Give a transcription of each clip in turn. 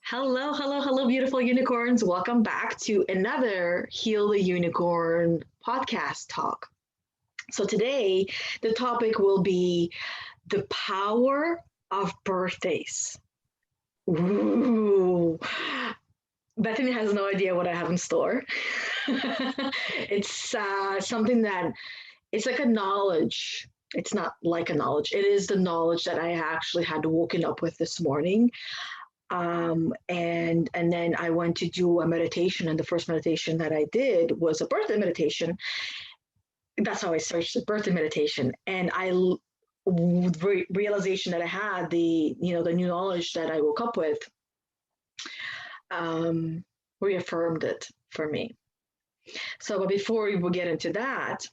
Hello, hello, hello, beautiful unicorns. Welcome back to another Heal the Unicorn podcast talk. So, today the topic will be the power of birthdays. Ooh. Bethany has no idea what I have in store. It's something that it's like a knowledge. It's not like a knowledge. It is the knowledge that I actually had woken up with this morning, and then I went to do a meditation, and the first meditation that I did was a birthday meditation. That's how I searched the birthday meditation, and realization that I had, the new knowledge that I woke up with, um, reaffirmed it for me. So, but before we will get into that,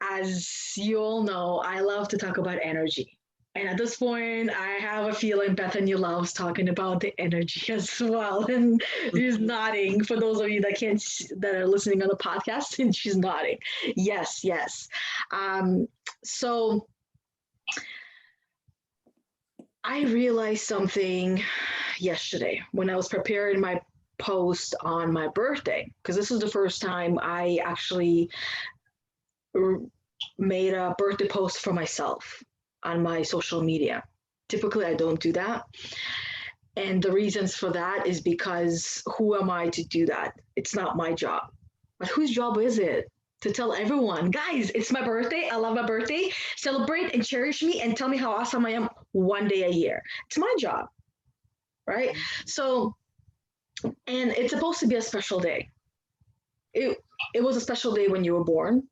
as you all know, I love to talk about energy. And at this point, I have a feeling Bethany loves talking about the energy as well. And she's nodding for those of you that can't, that are listening on the podcast, and she's nodding. Yes, yes. So I realized something yesterday when I was preparing my post on my birthday, because this is the first time I actually made a birthday post for myself on my social media. Typically, I don't do that. And the reasons for that is because who am I to do that? It's not my job. But whose job is it to tell everyone, guys, it's my birthday. I love my birthday. Celebrate and cherish me and tell me how awesome I am one day a year. It's my job, right? So, and it's supposed to be a special day. It was a special day when you were born.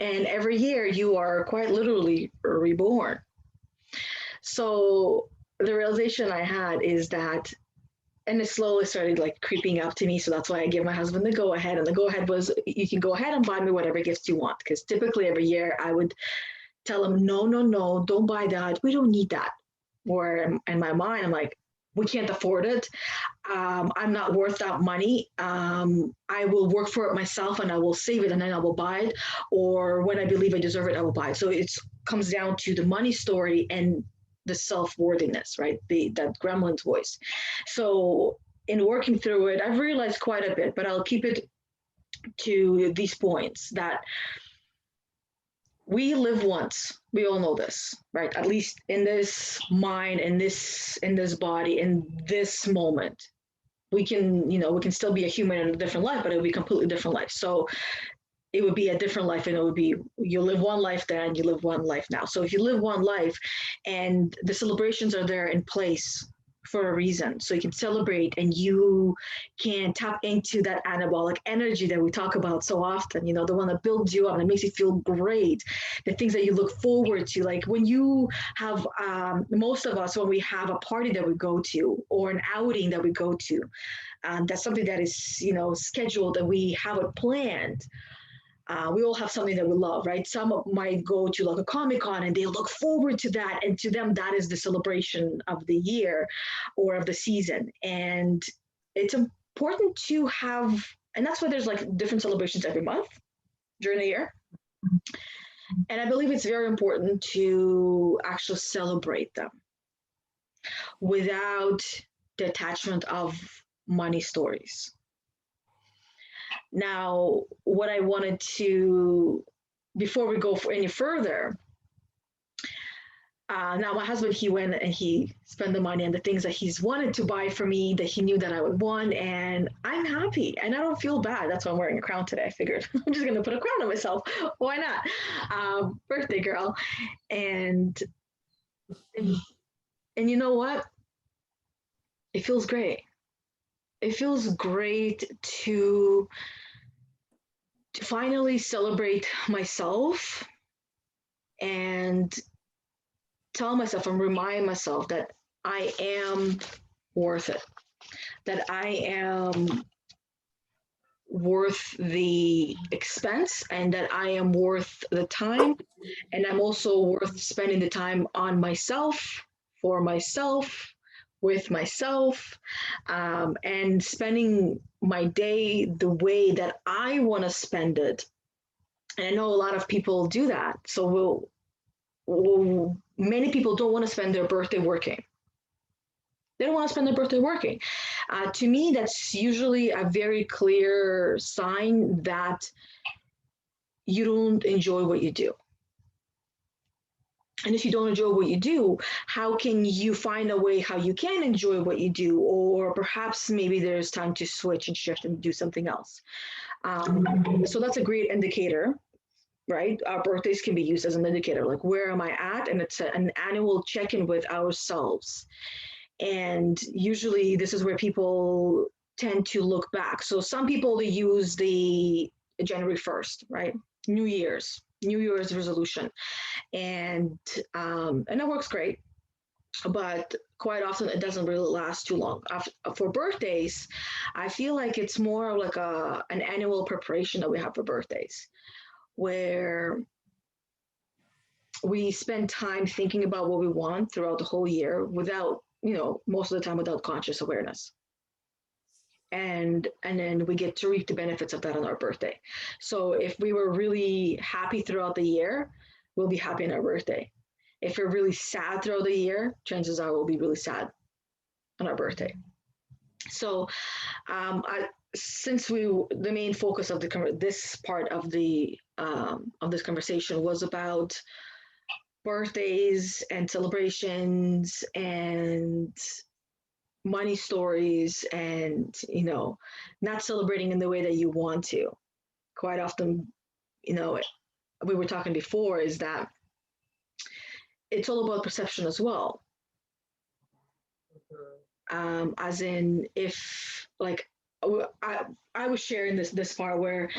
And every year you are quite literally reborn. So the realization I had is that, and it slowly started like creeping up to me. So that's why I gave my husband the go ahead. And the go ahead was, you can go ahead and buy me whatever gifts you want. Because typically every year I would tell him, no, no, no, don't buy that. We don't need that. Or in my mind, I'm like, we can't afford it. I'm not worth that money. I will work for it myself and I will save it and then I will buy it. Or when I believe I deserve it, I will buy it. So it comes down to the money story and the self-worthiness, right? That gremlin's voice. So in working through it, I've realized quite a bit, but I'll keep it to these points that we live once. We all know this, right? At least in this mind, in this body, in this moment. We can still be a human in a different life, but it would be a completely different life. So it would be a different life, and it would be, you live one life then, you live one life now. So if you live one life and the celebrations are there in place for a reason, so you can celebrate and you can tap into that anabolic energy that we talk about so often, the one that builds you up and makes you feel great, the things that you look forward to. Like when you have, most of us, when we have a party that we go to or an outing that we go to, that's something that is, scheduled, that we have it planned. We all have something that we love, right? Some might go to like a Comic-Con and they look forward to that. And to them, that is the celebration of the year or of the season. And it's important to have, and that's why there's like different celebrations every month during the year. And I believe it's very important to actually celebrate them without the attachment of money stories. Now, what I wanted to, before we go any further, now my husband, he went and he spent the money on the things that he's wanted to buy for me, that he knew that I would want, and I'm happy and I don't feel bad. That's why I'm wearing a crown today. I figured I'm just gonna put a crown on myself. Why not? Birthday girl. And, and you know what? It feels great. It feels great to finally celebrate myself and tell myself and remind myself that I am worth it, that I am worth the expense, and that I am worth the time, and I'm also worth spending the time on myself, for myself, with myself, and spending my day the way that I want to spend it. And I know a lot of people do that. So many people don't want to spend their birthday working. They don't want to spend their birthday working. To me, that's usually a very clear sign that you don't enjoy what you do. And if you don't enjoy what you do, how can you find a way how you can enjoy what you do? Or perhaps maybe there's time to switch and shift and do something else. So that's a great indicator, right? Our birthdays can be used as an indicator, like where am I at? And it's an annual check-in with ourselves. And usually this is where people tend to look back. So some people, they use the January 1st, right? New Year's resolution. And it works great, but quite often it doesn't really last too long. For birthdays, I feel like it's more like an annual preparation that we have for birthdays, where we spend time thinking about what we want throughout the whole year without, most of the time without conscious awareness. And then we get to reap the benefits of that on our birthday. So if we were really happy throughout the year, we'll be happy on our birthday. If we're really sad throughout the year, chances are we'll be really sad on our birthday. So since the main focus of this part of this conversation was about birthdays and celebrations and money stories and, not celebrating in the way that you want to. Quite often, we were talking before, is that it's all about perception as well. As in, if like I was sharing this part where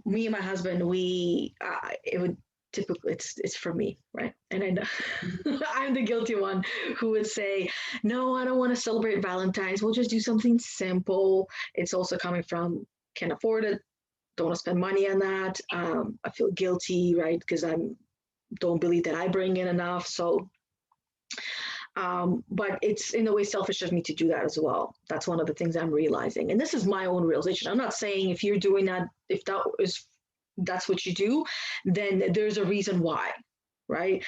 me and my husband, it would typically it's for me, right? And I know I'm the guilty one who would say, no, I don't want to celebrate Valentine's. We'll just do something simple. It's also coming from can't afford it, don't want to spend money on that. I feel guilty, right? Because I don't believe that I bring in enough. So but it's in a way selfish of me to do that as well. That's one of the things I'm realizing. And this is my own realization. I'm not saying if you're doing that, if that's what you do, then there's a reason why, right?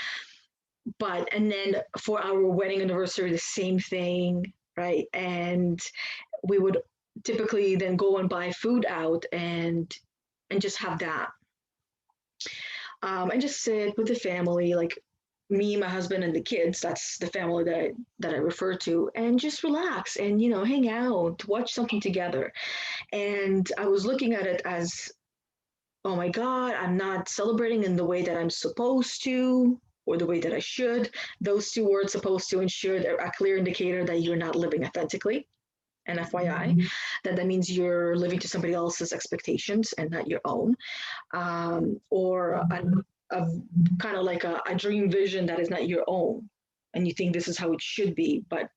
And then for our wedding anniversary, the same thing, right? And we would typically then go and buy food out and just have that. And just sit with the family, like me, my husband, and the kids. That's the family that I refer to, and just relax and hang out, watch something together. And I was looking at it as, oh my God, I'm not celebrating in the way that I'm supposed to, or the way that I should. Those two words, supposed to and should, are a clear indicator that you're not living authentically. And FYI, that means you're living to somebody else's expectations and not your own, or a kind of like a dream vision that is not your own, and you think this is how it should be, but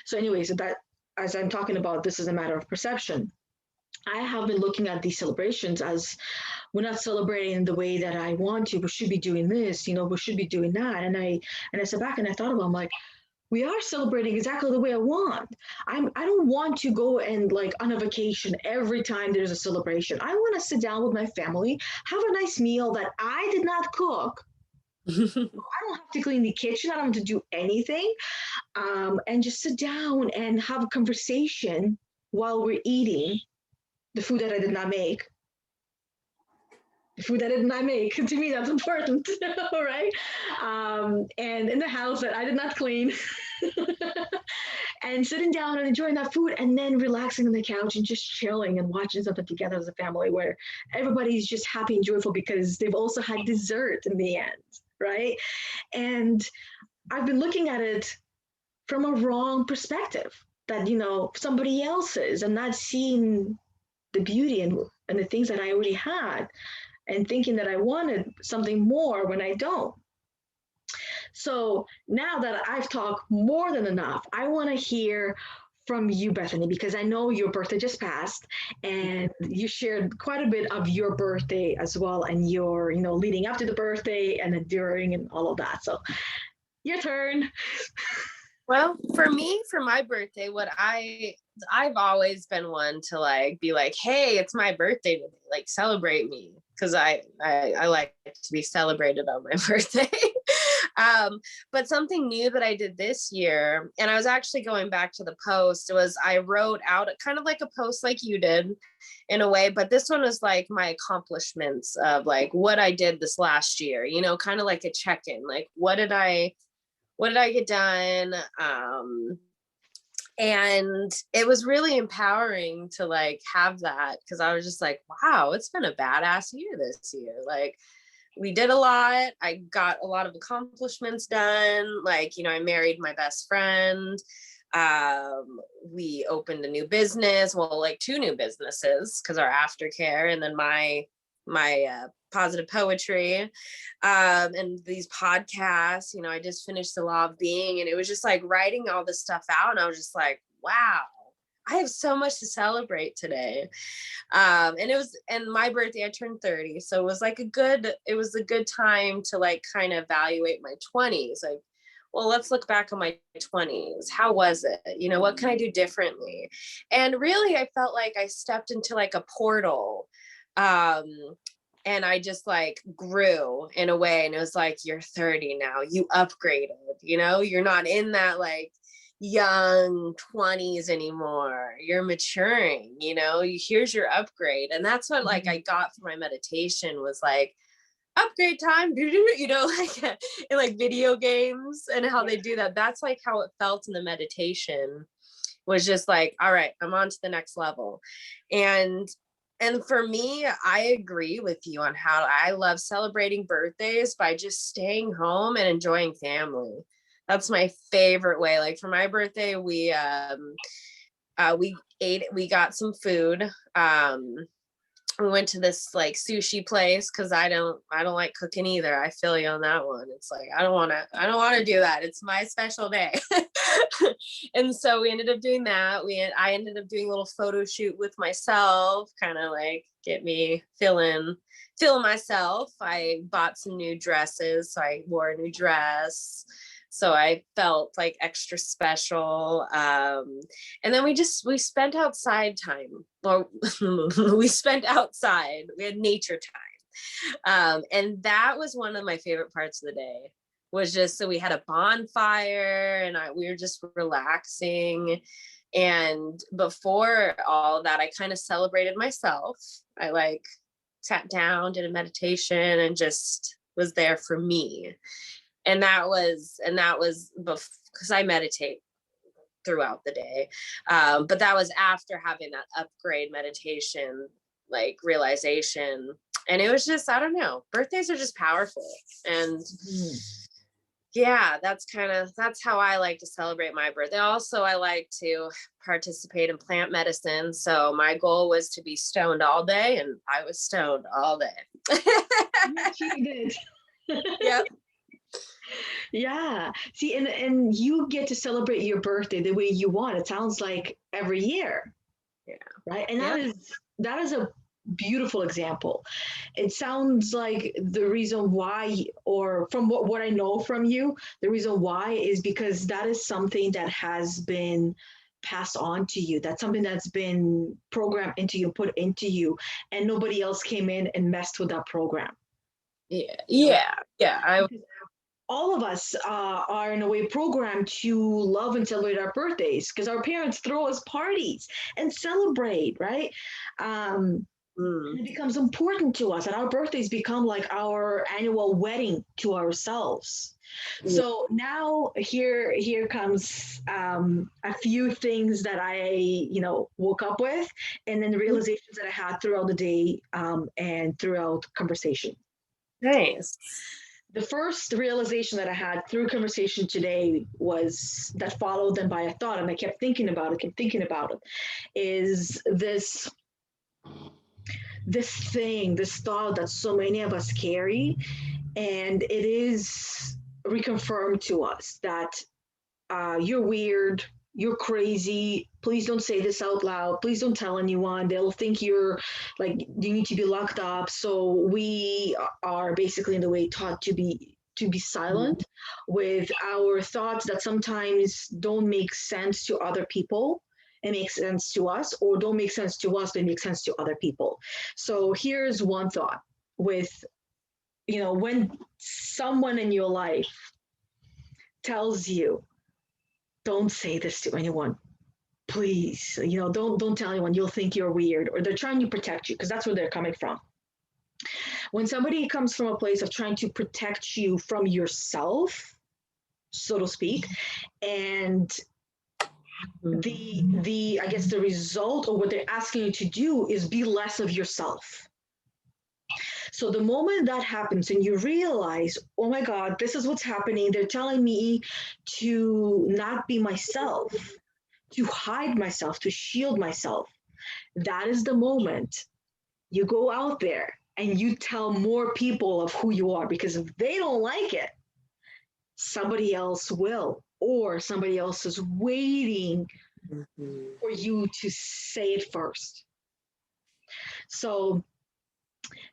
So anyways, that as I'm talking about, this is a matter of perception. I have been looking at these celebrations as, we're not celebrating the way that I want to. We should be doing this, we should be doing that. And I sat back and I thought about, I'm like, we are celebrating exactly the way I want. I don't want to go and like on a vacation every time there's a celebration. I want to sit down with my family, have a nice meal that I did not cook. I don't have to clean the kitchen. I don't have to do anything. And just sit down and have a conversation while we're eating the food that I did not make. The food that I did not make, to me, that's important, right? And in the house that I did not clean. And sitting down and enjoying that food, and then relaxing on the couch and just chilling and watching something together as a family, where everybody's just happy and joyful because they've also had dessert in the end, right? And I've been looking at it from a wrong perspective, that somebody else's, and not seeing the beauty and the things that I already had, and thinking that I wanted something more when I don't. So now that I've talked more than enough, I want to hear from you, Bethany, because I know your birthday just passed, and you shared quite a bit of your birthday as well, and your, leading up to the birthday and then during and all of that. So your turn. Well, for me, for my birthday, I've always been one to like be like, hey, it's my birthday today, like celebrate me, because I like to be celebrated on my birthday. But something new that I did this year, and I was actually going back to the post, was I wrote out kind of like a post like you did in a way, but this one was like my accomplishments of like what I did this last year, you know, kind of like a check-in, like what did I get done? And it was really empowering to like have that, because I was just like, wow, it's been a badass year this year. Like, we did a lot. I got a lot of accomplishments done. Like, you know, I married my best friend. We opened a new business, well, like 2 new businesses, because our aftercare, and then my positive poetry, and these podcasts. You know, I just finished The Law of Being, and it was just like writing all this stuff out, and I was just like, wow, I have so much to celebrate today. And my birthday, I turned 30, so it was a good time to like kind of evaluate my 20s. Like, well, let's look back on my 20s. How was it? You know, what can I do differently? And really, I felt like I stepped into like a portal. And I just like grew in a way, and it was like, you're 30 now, you upgraded, you know, you're not in that like young 20s anymore, you're maturing, you know, here's your upgrade. And that's what like I got from my meditation, was like, upgrade time, you know, like in like video games and how they do that. That's like how it felt in the meditation, was just like, all right, I'm on to the next level. And for me, I agree with you on how I love celebrating birthdays by just staying home and enjoying family. That's my favorite way. Like for my birthday, we got some food. We went to this like sushi place, because I don't like cooking either. I feel you on that one. It's like, I don't want to do that. It's my special day. And so we ended up doing that. I ended up doing a little photo shoot with myself, kind of like get me feeling myself. I bought some new dresses, so I wore a new dress, so I felt like extra special. And then we spent outside time, or we spent outside. We had nature time. And that was one of my favorite parts of the day, was just, so we had a bonfire, and we were just relaxing. And before all that, I kind of celebrated myself. I like sat down, did a meditation, and just was there for me. And that was because I meditate throughout the day. But that was after having that upgrade meditation, like realization. And it was just, I don't know, birthdays are just powerful. And yeah, that's how I like to celebrate my birthday. Also, I like to participate in plant medicine. So my goal was to be stoned all day, and I was stoned all day. Yes, you did. Yep. Yeah. See, and you get to celebrate your birthday the way you want. It sounds like every year. Yeah. Right. And that is a beautiful example. It sounds like the reason why, or from what I know from you, the reason why is because that is something that has been passed on to you. That's something that's been programmed into you, put into you, and nobody else came in and messed with that program. Yeah. All of us are in a way programmed to love and celebrate our birthdays, because our parents throw us parties and celebrate, right? And it becomes important to us, and our birthdays become like our annual wedding to ourselves. So now here comes a few things that I woke up with, and then the realizations that I had throughout the day, and throughout conversation. Nice. The first realization that I had through conversation today was that followed then by a thought, and I kept thinking about it, is this thought that so many of us carry, and it is reconfirmed to us that you're weird, you're crazy, please don't say this out loud, please don't tell anyone, they'll think you're like, you need to be locked up. So we are basically in the way taught to be silent with our thoughts that sometimes don't make sense to other people. It makes sense to us, or don't make sense to us, but make sense to other people. So here's one thought with, when someone in your life tells you, don't say this to anyone. Please, don't tell anyone. You'll think you're weird, or they're trying to protect you, because that's where they're coming from. When somebody comes from a place of trying to protect you from yourself, so to speak, and the I guess the result, or what they're asking you to do, is be less of yourself. So the moment that happens and you realize, oh my God, this is what's happening, they're telling me to not be myself, to hide myself, to shield myself, that is the moment you go out there and you tell more people of who you are, because if they don't like it, somebody else will, or somebody else is waiting for you to say it first. So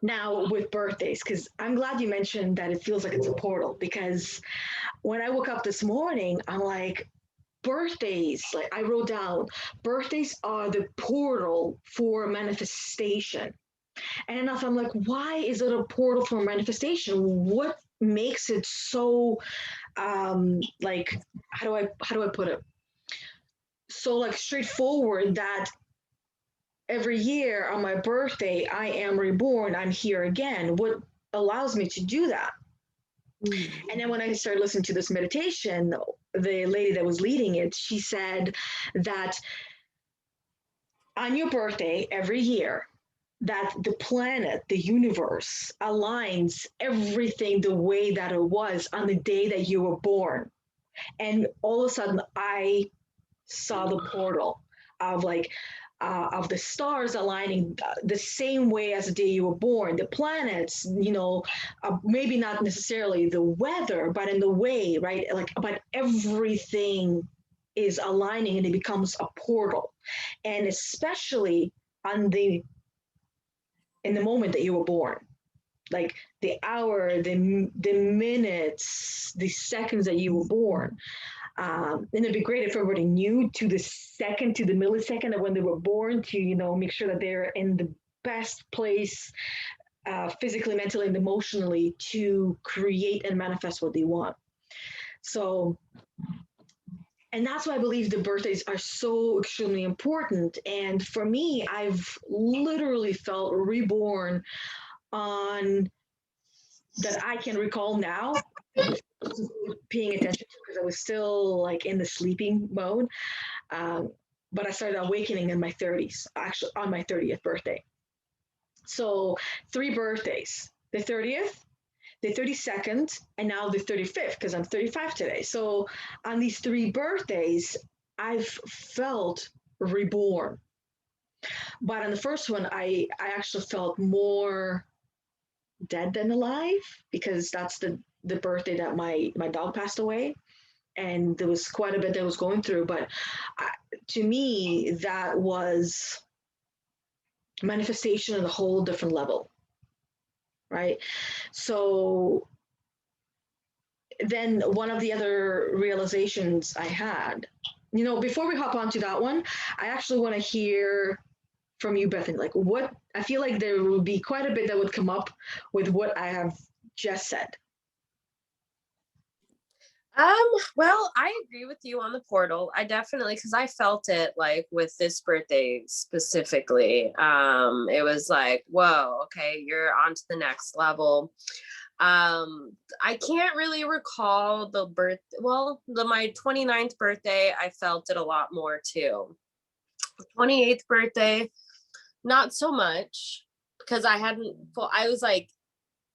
now with birthdays, because I'm glad you mentioned that it feels like it's a portal, because when I woke up this morning, I'm like, birthdays, like I wrote down, birthdays are the portal for manifestation. And enough, I'm like, why is it a portal for manifestation? What makes it so like, how do I put it? So like straightforward that every year on my birthday, I am reborn, I'm here again. What allows me to do that? And then when I started listening to this meditation, the lady that was leading it, she said that on your birthday every year, that the planet, the universe aligns everything the way that it was on the day that you were born. And all of a sudden, I saw the portal of like of the stars aligning the same way as the day you were born. The planets, maybe not necessarily the weather, but in the way, right? Like, but everything is aligning, and it becomes a portal. And especially on in the moment that you were born, like the hour, the minutes, the seconds that you were born. And it'd be great if everybody knew to the second, to the millisecond of when they were born, to make sure that they're in the best place, physically, mentally, and emotionally, to create and manifest what they want. So, and that's why I believe the birthdays are so extremely important. And for me, I've literally felt reborn on that I can recall now, paying attention to, because I was still like in the sleeping mode. But I started awakening in my 30s, actually on my 30th birthday. So 3 birthdays: the 30th, the 32nd, and now the 35th, because I'm 35 today. So on these 3 birthdays, I've felt reborn. But on the first one, I actually felt more dead than alive, because that's the birthday that my dog passed away, and there was quite a bit that I was going through. But to me, that was manifestation at a whole different level, right? So then one of the other realizations I had, before we hop onto that one, I actually want to hear from you, Bethany. Like, what, I feel like there would be quite a bit that would come up with what I have just said. Well, I agree with you on the portal. I definitely, because I felt it like with this birthday specifically. It was like, whoa, okay, you're on to the next level. I can't really recall my 29th birthday, I felt it a lot more too. 28th birthday, not so much, because I was like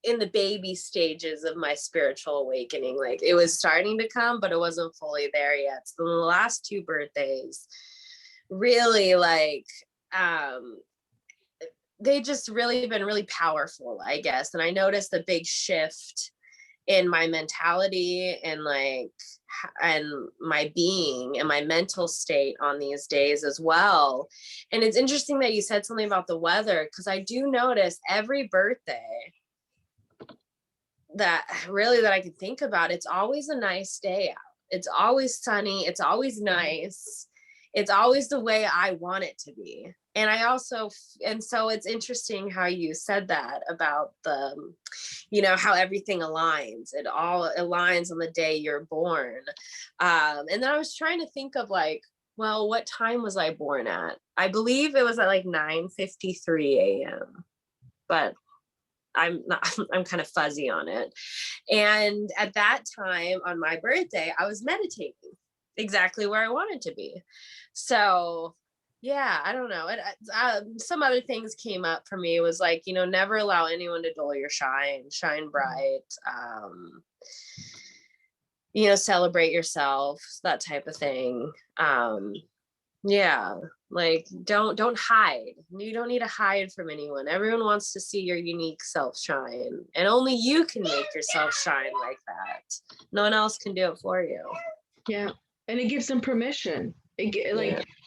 in the baby stages of my spiritual awakening. Like, it was starting to come, but it wasn't fully there yet. So the last 2 birthdays really, like, they just really been really powerful, I guess. And I noticed a big shift in my mentality and my being and my mental state on these days as well. And it's interesting that you said something about the weather, because I do notice every birthday that I can think about, it's always a nice day out. It's always sunny. It's always nice. it's always the way I want it to be. And I also, and so it's interesting how you said that about the, how everything aligns. It all aligns on the day you're born. And then I was trying to think of like, well, what time was I born at? I believe it was at like 9:53 a.m. But I'm kind of fuzzy on it. And at that time on my birthday, I was meditating exactly where I wanted to be. So yeah, I don't know. Some other things came up for me. It was like, never allow anyone to dull your shine bright. Celebrate yourself, that type of thing. Yeah, like don't hide. You don't need to hide from anyone. Everyone wants to see your unique self shine, and only you can make yourself shine like that. No one else can do it for you. Yeah, and it gives them permission.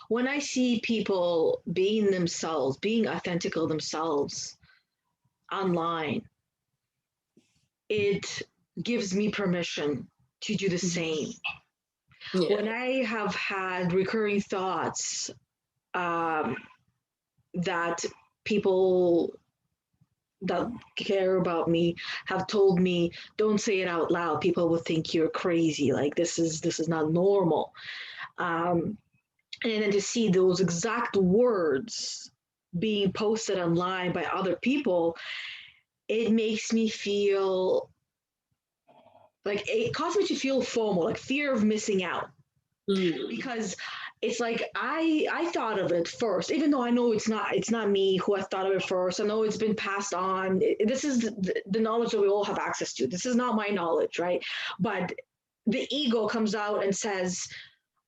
When I see people being themselves, being authentic of themselves online, it gives me permission to do the same. Yeah. When I have had recurring thoughts that people that care about me have told me, don't say it out loud, people will think you're crazy, like this is not normal. And then to see those exact words being posted online by other people, it makes me feel like, it causes me to feel FOMO, like fear of missing out. Because it's like I thought of it first, even though I know it's not me who has thought of it first. I know it's been passed on. This is the knowledge that we all have access to. This is not my knowledge, right? But the ego comes out and says,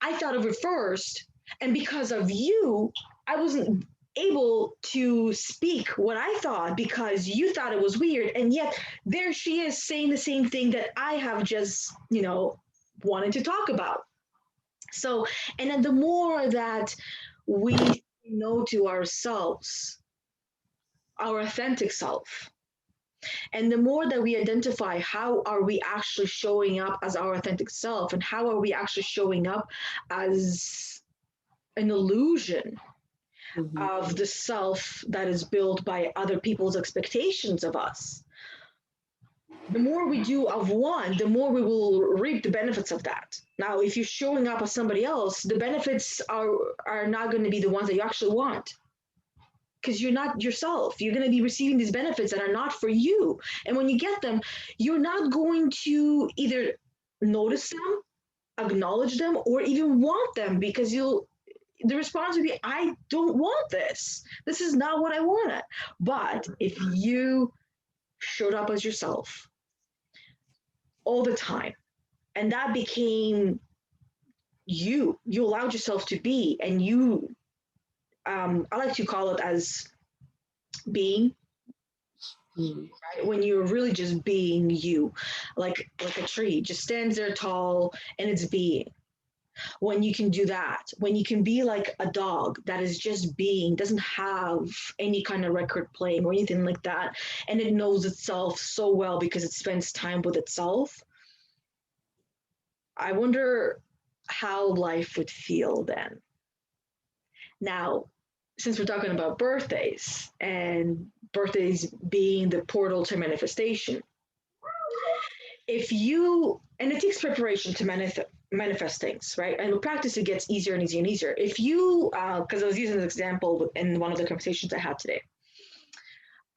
I thought of it first, and because of you, I wasn't able to speak what I thought because you thought it was weird, and yet there she is saying the same thing that I have just wanted to talk about. So, and then the more that we know to ourselves, our authentic self, and the more that we identify how are we actually showing up as our authentic self, and how are we actually showing up as an illusion of the self that is built by other people's expectations of us, the more we do of one, the more we will reap the benefits of that. Now, if you're showing up as somebody else, the benefits are not going to be the ones that you actually want, because you're not yourself. You're going to be receiving these benefits that are not for you. And when you get them, you're not going to either notice them, acknowledge them, or even want them, because the response would be, I don't want this. This is not what I wanted. But if you showed up as yourself all the time, and that became you allowed yourself to be, and you I like to call it as being, right? When you're really just being you, like a tree just stands there tall and it's being. When you can do that, when you can be like a dog that is just being, doesn't have any kind of record playing or anything like that, and it knows itself so well because it spends time with itself, I wonder how life would feel then. Now, since we're talking about birthdays, and birthdays being the portal to manifestation, if you, and it takes preparation to manifest things, right? And with practice, it gets easier and easier and easier. If you, because I was using this example in one of the conversations I had today,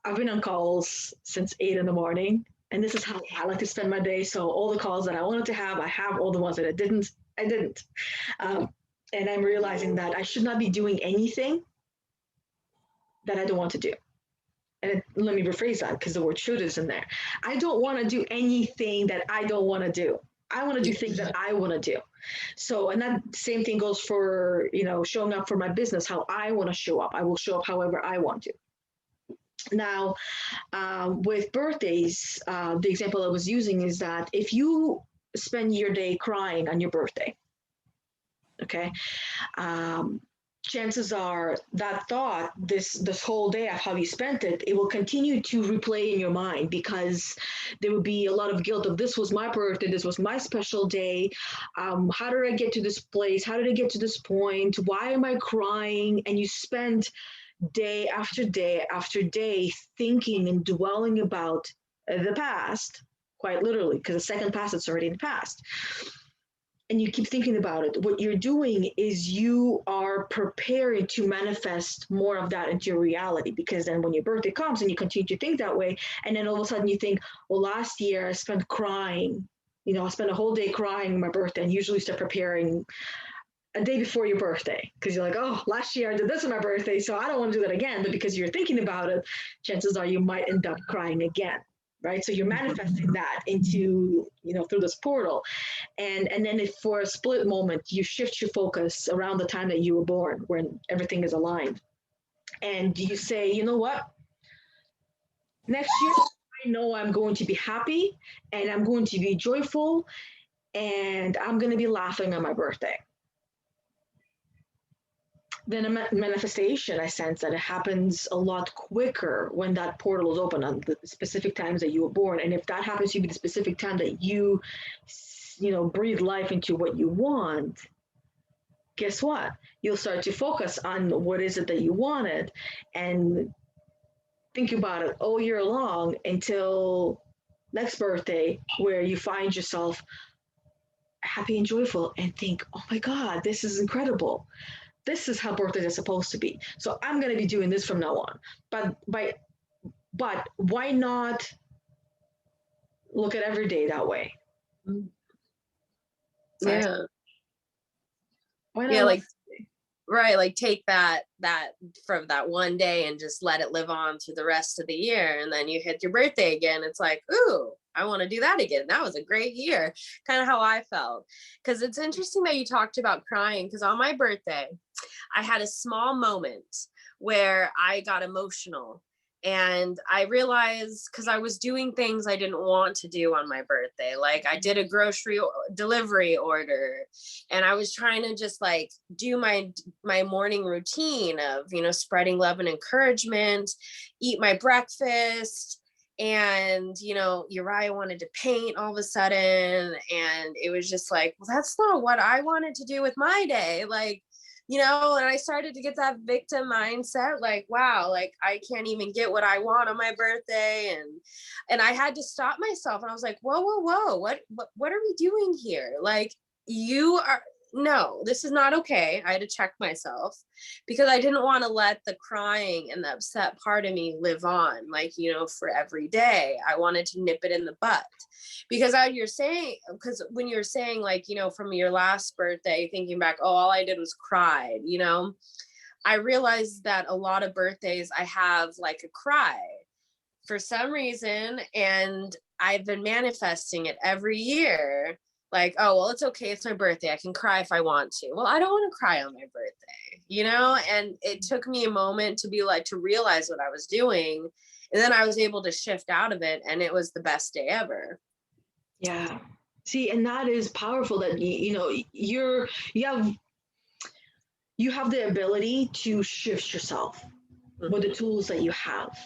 I've been on calls since 8 in the morning, and this is how I like to spend my day. So all the calls that I wanted to have, I have. All the ones that I didn't. And I'm realizing that I should not be doing anything that I don't want to do. And let me rephrase that, because the word should is in there. I don't want to do anything that I don't want to do. I want to do things that I want to do. So, and that same thing goes for, showing up for my business, how I want to show up. I will show up however I want to. Now, with birthdays, the example I was using is that if you spend your day crying on your birthday, okay, chances are that thought, this whole day of how you spent it, it will continue to replay in your mind, because there will be a lot of guilt of, this was my birthday, this was my special day. How did I get to this place? How did I get to this point? Why am I crying? And you spend day after day after day thinking and dwelling about the past, quite literally, because the second past, it's already in the past, and you keep thinking about it. What you're doing is you are preparing to manifest more of that into your reality, because then when your birthday comes and you continue to think that way, and then all of a sudden you think, well, last year I spent crying, I spent a whole day crying on my birthday, and usually start preparing a day before your birthday, because you're like, oh, last year I did this on my birthday, so I don't want to do that again. But because you're thinking about it, chances are you might end up crying again, right? So you're manifesting that into, through this portal. And then if for a split moment you shift your focus around the time that you were born, when everything is aligned, and you say, you know what, next year I know I'm going to be happy, and I'm going to be joyful, and I'm going to be laughing on my birthday. Then a manifestation, I sense that it happens a lot quicker when that portal is open on the specific times that you were born. And if that happens to be the specific time that you breathe life into what you want, guess what? You'll start to focus on what is it that you wanted, and think about it all year long until next birthday, where you find yourself happy and joyful and think, oh my God, this is incredible. This is how birthdays are supposed to be. So I'm going to be doing this from now on. But why not look at every day that way? Yeah. Right? Why not? Yeah, like right, like take that from that one day and just let it live on through the rest of the year, and then you hit your birthday again, it's like, ooh, I want to do that again. That was a great year. Kind of how I felt. Because it's interesting that you talked about crying, because on my birthday I had a small moment where I got emotional, and I realized, because I was doing things I didn't want to do on my birthday. Like I did a grocery delivery order, and I was trying to just like do my morning routine of, spreading love and encouragement, eat my breakfast. And, Uriah wanted to paint all of a sudden. And it was just like, well, that's not what I wanted to do with my day. Like, and I started to get that victim mindset, like, wow, like I can't even get what I want on my birthday. And I had to stop myself, and I was like, whoa, what are we doing here? Like, no, this is not okay. I had to check myself, because I didn't want to let the crying and the upset part of me live on, like, for every day. I wanted to nip it in the butt, because because when you're saying like, from your last birthday, thinking back, oh, all I did was cried, I realized that a lot of birthdays I have like a cry for some reason, and I've been manifesting it every year. Like, oh, well, it's okay. It's my birthday. I can cry if I want to. Well, I don't want to cry on my birthday, and it took me a moment to realize what I was doing. And then I was able to shift out of it, and it was the best day ever. Yeah. See, and that is powerful, that you have the ability to shift yourself with the tools that you have.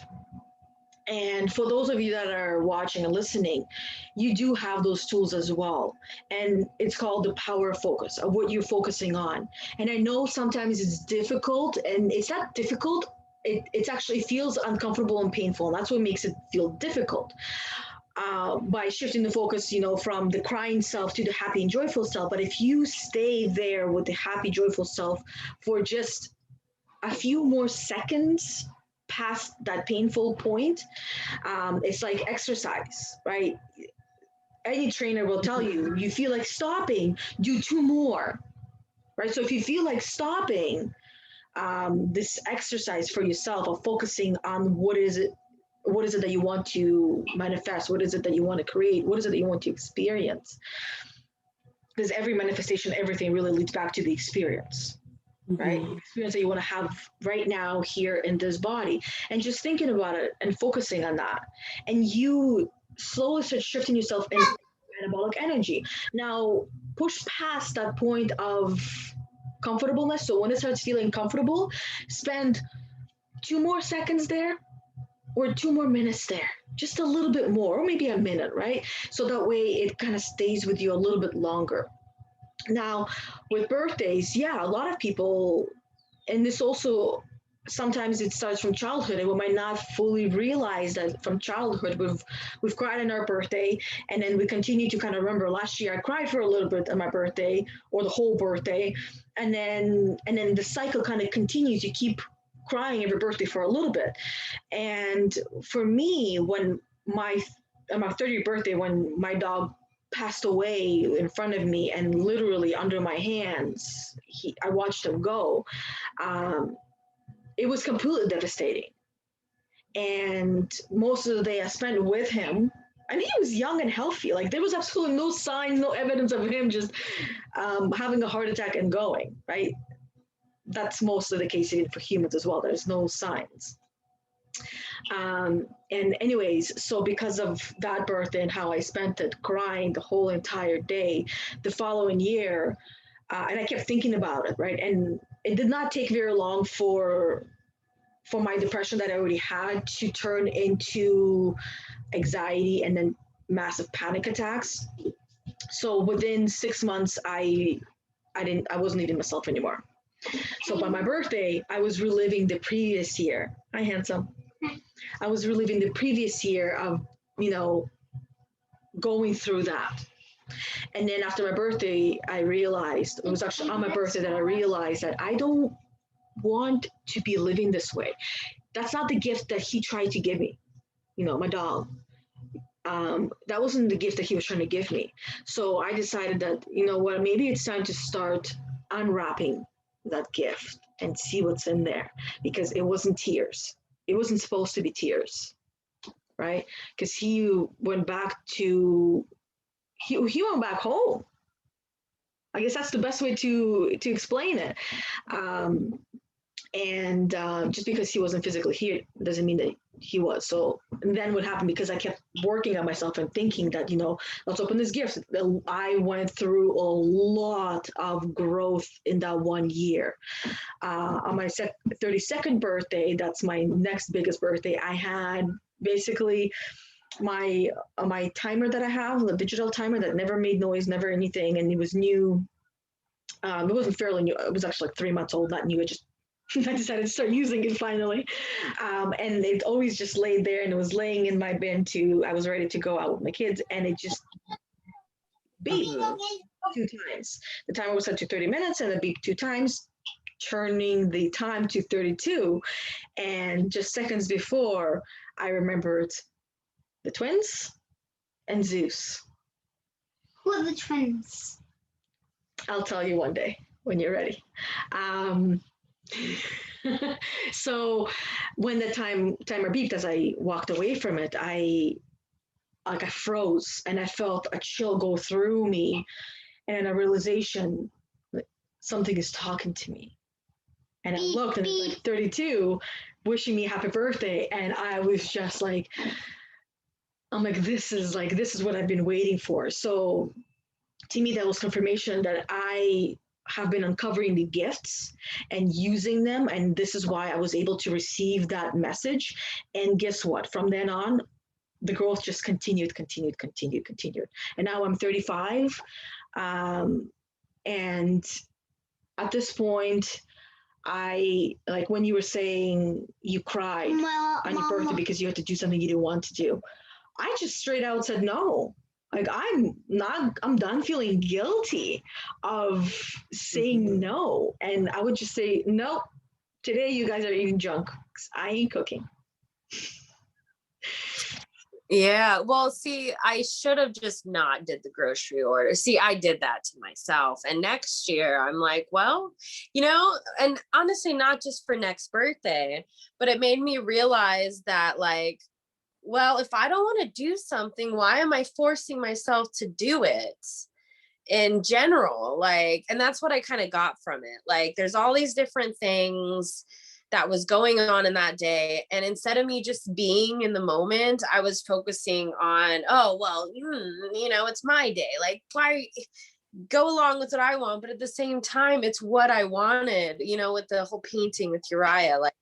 And for those of you that are watching and listening, you do have those tools as well. And it's called the power focus of what you're focusing on. And I know sometimes it's difficult, and it's not difficult. It actually feels uncomfortable and painful. And that's what makes it feel difficult. By shifting the focus, from the crying self to the happy and joyful self. But if you stay there with the happy, joyful self for just a few more seconds past that painful point, it's like exercise, right? Any trainer will tell you feel like stopping, do two more, right? So if you feel like stopping, this exercise for yourself of focusing on what is it that you want to manifest, what is it that you want to create, what is it that you want to experience, because every manifestation, everything really leads back to the experience. Right? The experience that you want to have right now here in this body, and just thinking about it and focusing on that, and you slowly start shifting yourself into anabolic energy. Now push past that point of comfortableness. So when it starts feeling comfortable, spend 2 more seconds there or 2 more minutes there, just a little bit more, or maybe a minute, right? So that way it kind of stays with you a little bit longer. Now, with birthdays, yeah, a lot of people, and this also sometimes it starts from childhood, and we might not fully realize that from childhood we've cried on our birthday, and then we continue to kind of remember last year I cried for a little bit on my birthday or the whole birthday, and then the cycle kind of continues. You keep crying every birthday for a little bit. And for me, when my on my 30th birthday, when my dog passed away in front of me and literally under my hands, I watched him go. Um, it was completely devastating. And most of the day I spent with him. And he was young and healthy. Like there was absolutely no signs, no evidence of him just having a heart attack and going, right? That's mostly the case for humans as well. There's no signs. And anyways, so because of that birthday and how I spent it crying the whole entire day, the following year, and I kept thinking about it, right? And it did not take very long for my depression that I already had to turn into anxiety and then massive panic attacks. So within 6 months, I wasn't even myself anymore. So by my birthday, I was reliving the previous year. Hi, handsome. I was reliving the previous year of, you know, going through that. And then after my birthday, I realized, it was actually on my birthday that I realized that I don't want to be living this way. That's not the gift that he tried to give me, my dog. That wasn't the gift that he was trying to give me. So I decided that, you know what, maybe it's time to start unwrapping that gift and see what's in there, because it wasn't tears. It wasn't supposed to be tears, right? Because he went back to he went back home. I guess that's the best way to explain it. Um, and just because he wasn't physically here doesn't mean that he was. So then what happened, because I kept working on myself and thinking that, let's open this gift. I went through a lot of growth in that one year. On my 32nd birthday, that's my next biggest birthday, I had basically my timer that I have, the digital timer that never made noise, never anything, and it was new. It wasn't fairly new. It was actually like 3 months old, not new. It just I decided to start using it finally, and it always just laid there, and it was laying in my bin I was ready to go out with my kids, and it just beeped 2 times. The timer was set to 30 minutes, and it beeped 2 times, turning the time to 32. And just seconds before, I remembered the twins and Zeus. Who are the twins? I'll tell you one day when you're ready. So when the timer beeped, as I walked away from it, I froze, and I felt a chill go through me, and a realization that something is talking to me. And I looked, and it's like 32 wishing me happy birthday, and I was just like, I'm like, this is what I've been waiting for. So to me, that was confirmation that I have been uncovering the gifts and using them. And this is why I was able to receive that message. And guess what? From then on, the growth just continued. And now I'm 35. And at this point, I, like when you were saying you cried on your birthday because you had to do something you didn't want to do, I just straight out said no. Like, I'm done feeling guilty of saying no. And I would just say, no, today you guys are eating junk. I ain't cooking. Yeah, well, see, I should have just not did the grocery order. See, I did that to myself. And next year, I'm like, well, and honestly, not just for next birthday, but it made me realize that, like, well, if I don't want to do something, why am I forcing myself to do it in general? Like, and that's what I kind of got from it. Like, there's all these different things that was going on in that day. And instead of me just being in the moment, I was focusing on, oh, well, it's my day. Like, why? go along with what I want, but at the same time, it's what I wanted, you know, with the whole painting with Uriah. Like,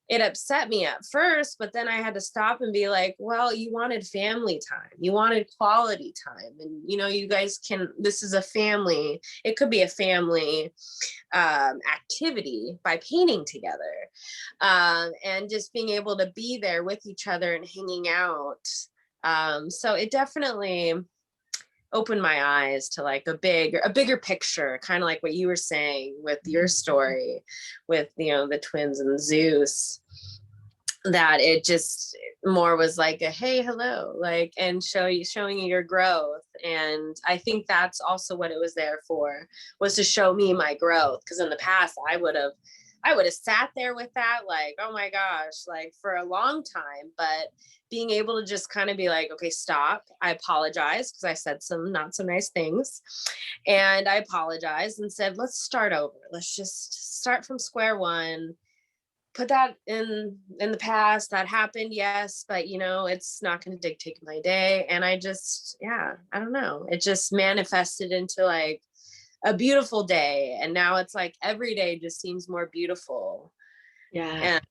it upset me at first, but then I had to stop and be like, well, you wanted family time. You wanted quality time. And, you know, you guys can, this is a family. It could be a family activity by painting together, and just being able to be there with each other and hanging out. So it definitely opened my eyes to like a bigger picture, kind of like what you were saying with your story with, you know, the twins and Zeus, that it just more was like a, hey, hello, like, and showing you your growth. And I think that's also what it was there for, was to show me my growth. Because in the past I would have sat there with that, like, oh my gosh, like for a long time. But being able to just kind of be like, okay, stop. I apologize because I said some not so nice things. And I apologized and said, let's start over. Let's just start from square one. Put that in the past. That happened, yes, but you know, it's not going to dictate my day. And I just, yeah, I don't know. It just manifested into like a beautiful day. And now it's like every day just seems more beautiful. Yeah. And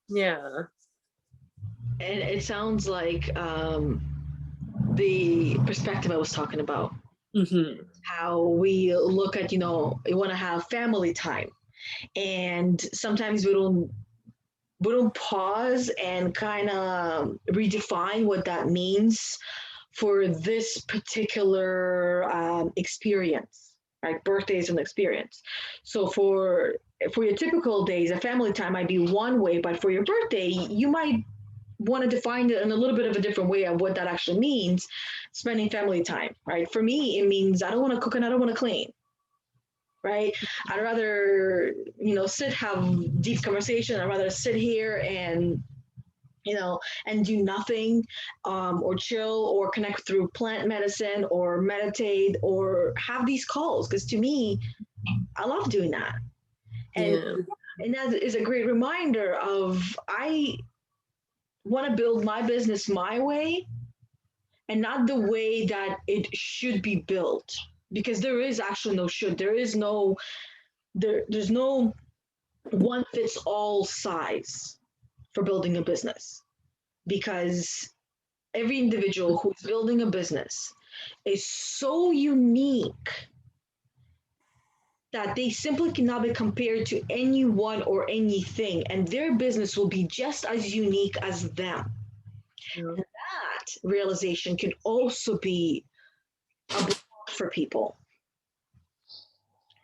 yeah. And it sounds like the perspective I was talking about, how we look at, you know, we want to have family time, and sometimes we don't pause and kind of redefine what that means for this particular experience, right? Birthday is an experience. So for your typical days, a family time might be one way, but for your birthday, you might want to define it in a little bit of a different way of what that actually means, spending family time, right? For me, it means I don't want to cook and I don't want to clean, right? I'd rather, you know, have deep conversation. I'd rather sit here and, you know, and do nothing, or chill or connect through plant medicine or meditate or have these calls. Because to me, I love doing that. And that is a great reminder of, I want to build my business my way and not the way that it should be built, because there is actually no should. There's no one fits all size for building a business, because every individual who's building a business is so unique that they simply cannot be compared to anyone or anything, and their business will be just as unique as them. And that realization can also be a block for people,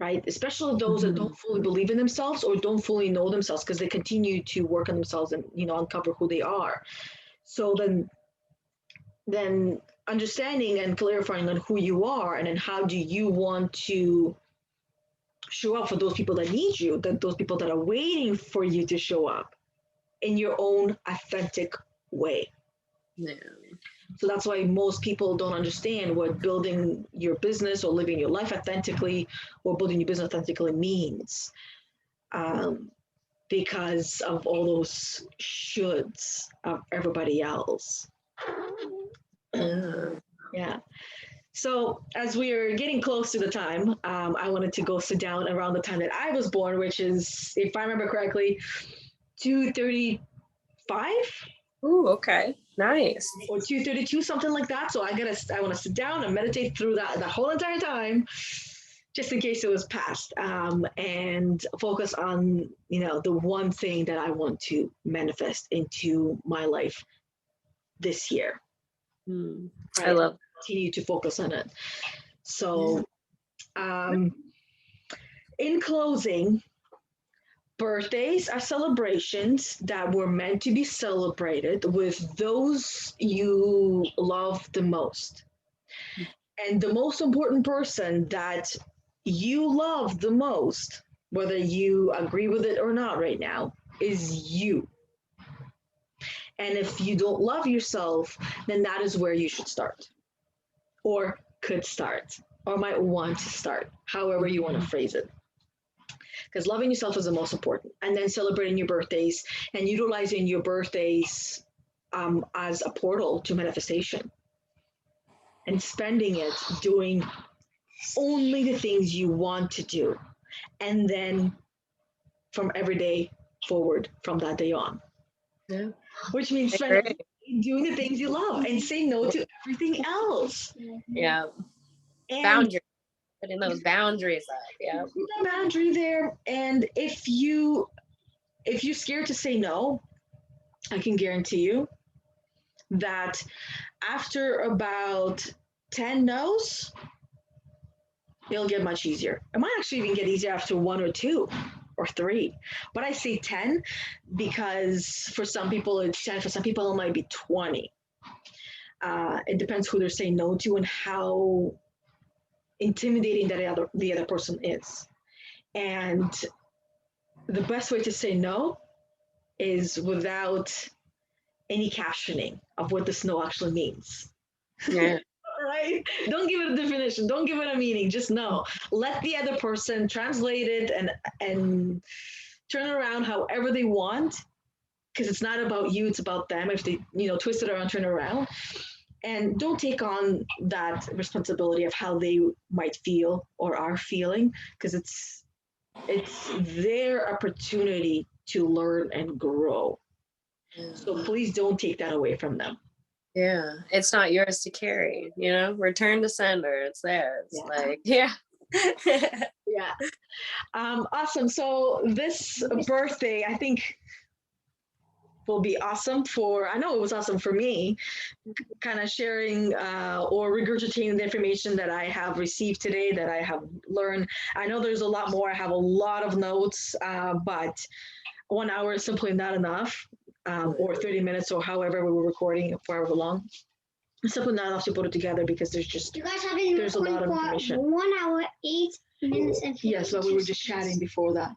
right? Especially those that don't fully believe in themselves or don't fully know themselves, because they continue to work on themselves and, you know, uncover who they are. So then understanding and clarifying on who you are, and then how do you want to show up for those people that need you, that those people that are waiting for you to show up in your own authentic way. Yeah. So that's why most people don't understand what building your business or living your life authentically or building your business authentically means, because of all those shoulds of everybody else. Yeah. So as we are getting close to the time, I wanted to go sit down around the time that I was born, which is, if I remember correctly, 2:35. Ooh, okay. Nice. Or 2:32, something like that. So I want to sit down and meditate through that the whole entire time, just in case it was past, and focus on, you know, the one thing that I want to manifest into my life this year. Right? I love continue to focus on it. So, in closing, birthdays are celebrations that were meant to be celebrated with those you love the most. And the most important person that you love the most, whether you agree with it or not right now, is you. And if you don't love yourself, then that is where you should start, or could start, or might want to start, however you want to phrase it. Because loving yourself is the most important. And then celebrating your birthdays and utilizing your birthdays as a portal to manifestation, and spending it doing only the things you want to do. And then from every day forward from that day on, Yeah. which means I spend every agree. day doing the things you love and say no to everything else. Yeah. And Boundaries. Putting those boundaries up. Yeah. put a boundary there. And if you're scared to say no, I can guarantee you that after about 10 no's, it'll get much easier. It might actually even get easier after one or two or three. But I say 10 because for some people it's 10, for some people it might be 20. It depends who they're saying no to and how intimidating the other person is. And the best way to say no is without any captioning of what this no actually means. Yeah. Right? Don't give it a definition. Don't give it a meaning. Just know. Let the other person translate it and turn it around however they want, because it's not about you. It's about them. If they twist it around, turn it around, and don't take on that responsibility of how they might feel or are feeling, because it's their opportunity to learn and grow. So please don't take that away from them. Yeah. It's not yours to carry, return to sender. It's theirs. Yeah. Like, yeah. Yeah. Awesome. So this birthday, I think, will be awesome I know it was awesome for me, kind of sharing or regurgitating the information that I have received today, that I have learned. I know there's a lot more. I have a lot of notes, but 1 hour is simply not enough, or 30 minutes, or however we were recording for however long. It's simply not enough to put it together because You guys have been there's a lot of information. 1 hour, 8 minutes, and 52 Yes, but we were just chatting before that.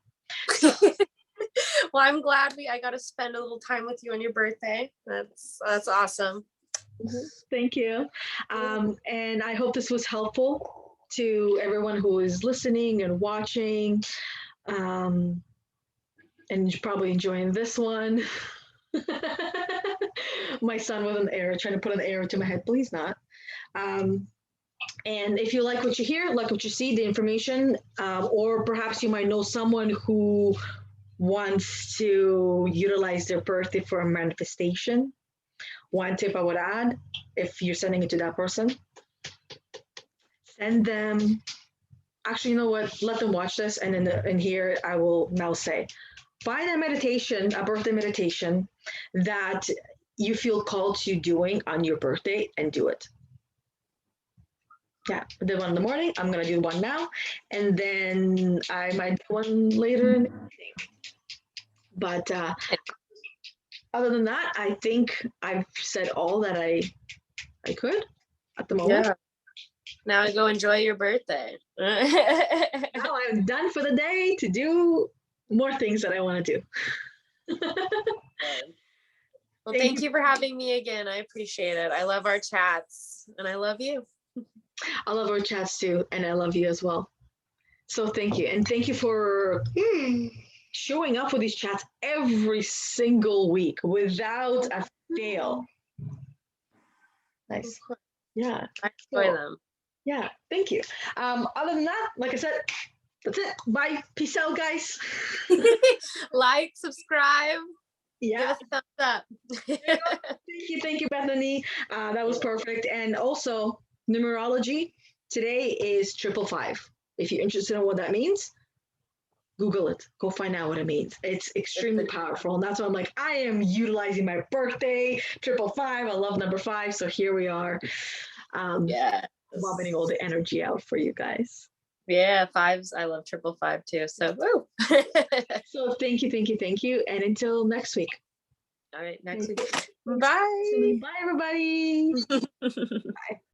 Well, I'm glad I got to spend a little time with you on your birthday. That's awesome. Thank you. And I hope this was helpful to everyone who is listening and watching, and probably enjoying this one. My son with an arrow, trying to put an arrow to my head. Please not. And if you like what you hear, like what you see, the information, or perhaps you might know someone who wants to utilize their birthday for a manifestation, one tip I would add, if you're sending it to that person, send them, actually, you know what, let them watch this, and in here I will now say, find a meditation, a birthday meditation that you feel called to doing on your birthday, and do it. Yeah, I did one in the morning, I'm gonna do one now, and then I might do one later in the evening. But other than that, I think I've said all that I could at the moment. Yeah. Now go enjoy your birthday. Now I'm done for the day to do more things that I want to do. Well, thank you for having me again. I appreciate it. I love our chats, and I love you. I love our chats too, and I love you as well. So thank you. And thank you for showing up for these chats every single week without a fail. Nice. Yeah. I enjoy them. Yeah, thank you. Other than that, like I said, that's it. Bye. Peace out, guys. Like, subscribe. Yeah. Give us a thumbs up. Thank you, Bethany. That was perfect. And also, numerology today is 555. If you're interested in what that means, Google it. Go find out what it means. It's extremely powerful. And that's why I'm like, I am utilizing my birthday, 555. I love number 5. So here we are. Yeah. Vomiting all the energy out for you guys. Yeah, 5s. I love 555 too. So, woo. So thank you. And until next week. All right, next week. Bye. Bye, everybody. Bye.